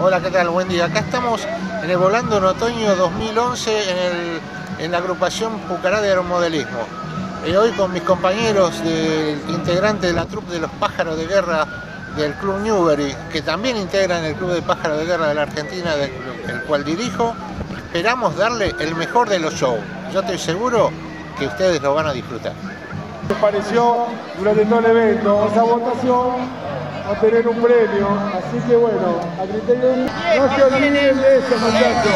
Hola, ¿qué tal? Buen día. Acá estamos en el Volando en Otoño 2011 en la agrupación Pucará de Aeromodelismo. Hoy con mis compañeros integrantes de la troupe de los pájaros de guerra del Club Newbery, que también integran el Club de Pájaros de Guerra de la Argentina, el cual dirijo. Esperamos darle el mejor de los shows. Yo estoy seguro que ustedes lo van a disfrutar. Me pareció durante todo el evento esa votación a tener un premio, así que bueno, a criterio no se olviden de eso, muchachos.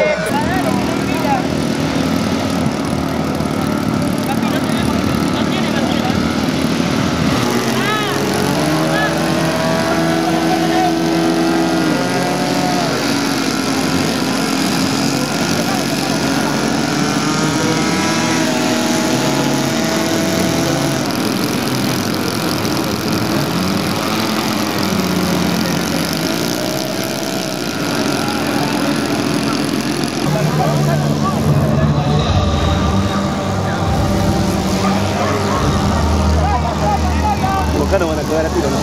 No van a quedar a tiro, ¿no?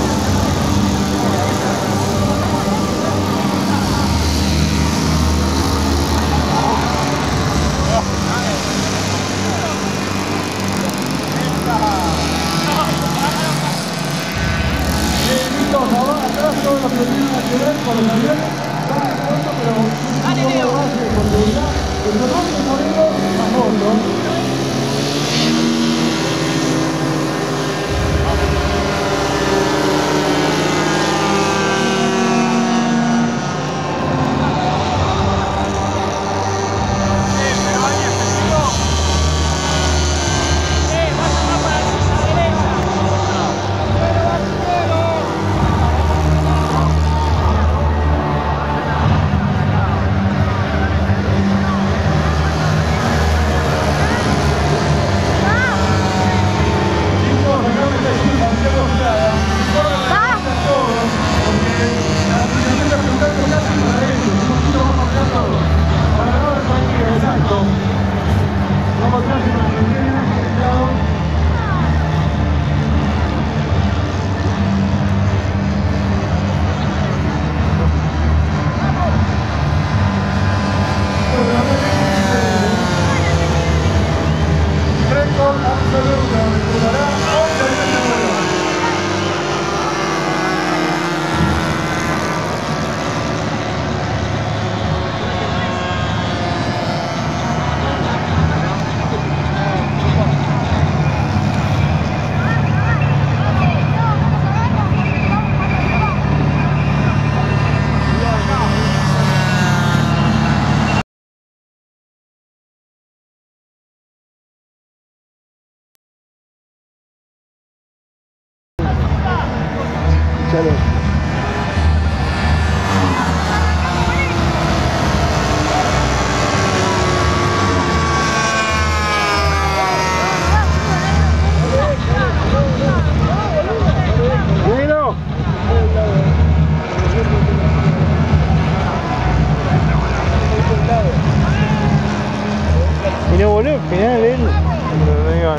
Atrás todos los que tienen que ver con los aviones, pero un base de continuidad, que no rompe corrido a fondo. Chalo. Bueno. Y no volvió al final él. No iba.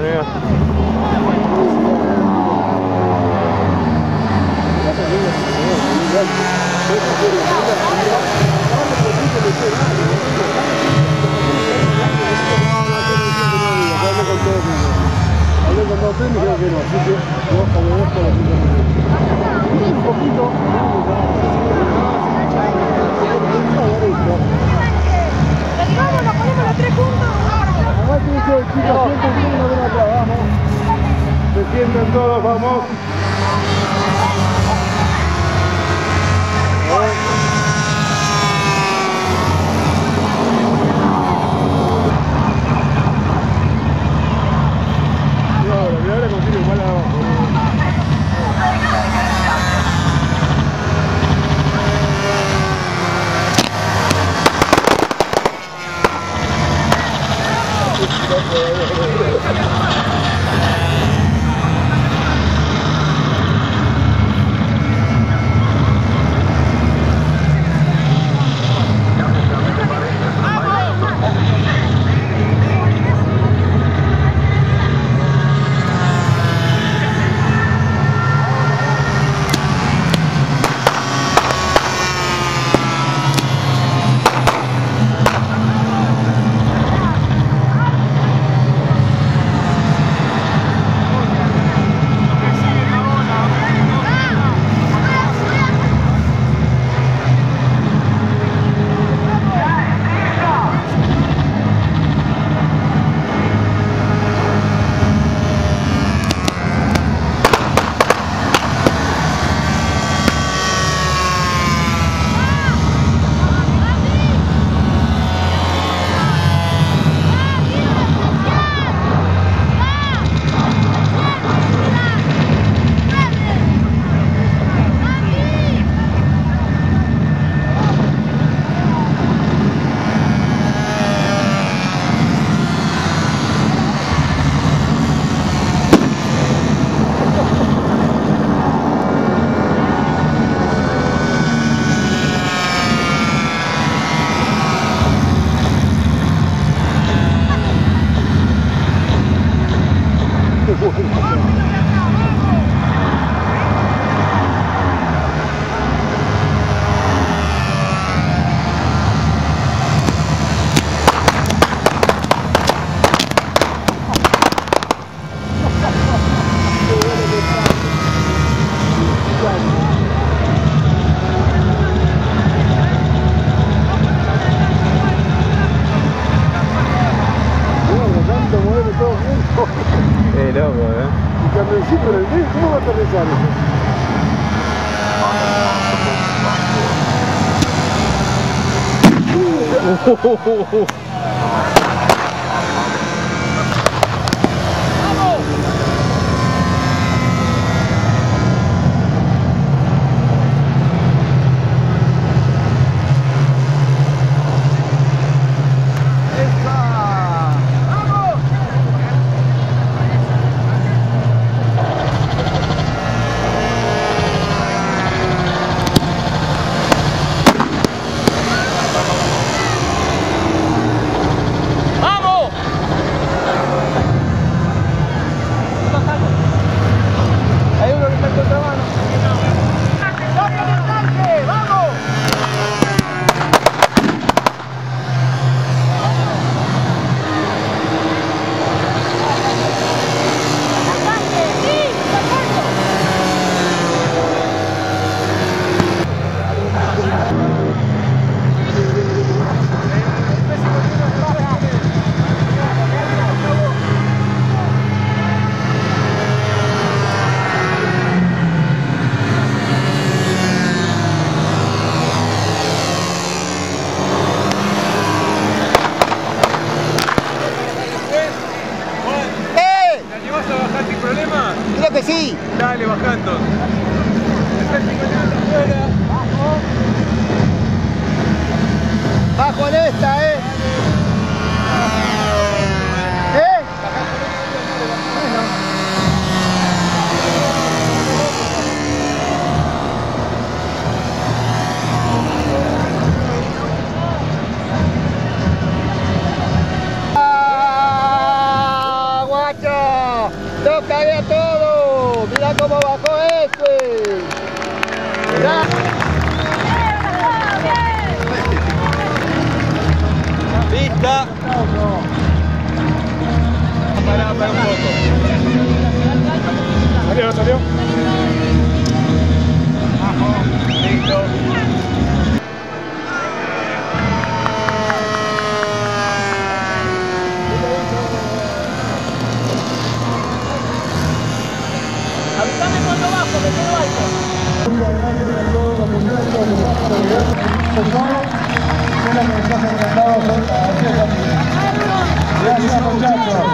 Hablé con todos ustedes y me dijeron que no, así que vos obedezco la situación. Un poquito. Vamos, nos ponemos los tres juntos. Además que dice el chico, siéntense y no ven atrás, vamos. Se sienten todos, vamos. Y ahora consigue igual abajo. Creo que sí. Dale, bajando. Bajo en esta, ¿eh? ¡Ah, guacho! ¡Tócale a todo! ¡Mira cómo bajó este! ¡Mirá! ¡Lista! Para un poco. ¿Salió? ¿Salió? Listo. Avísame cuando bajo, me quedo alto. Gracias, muchachos.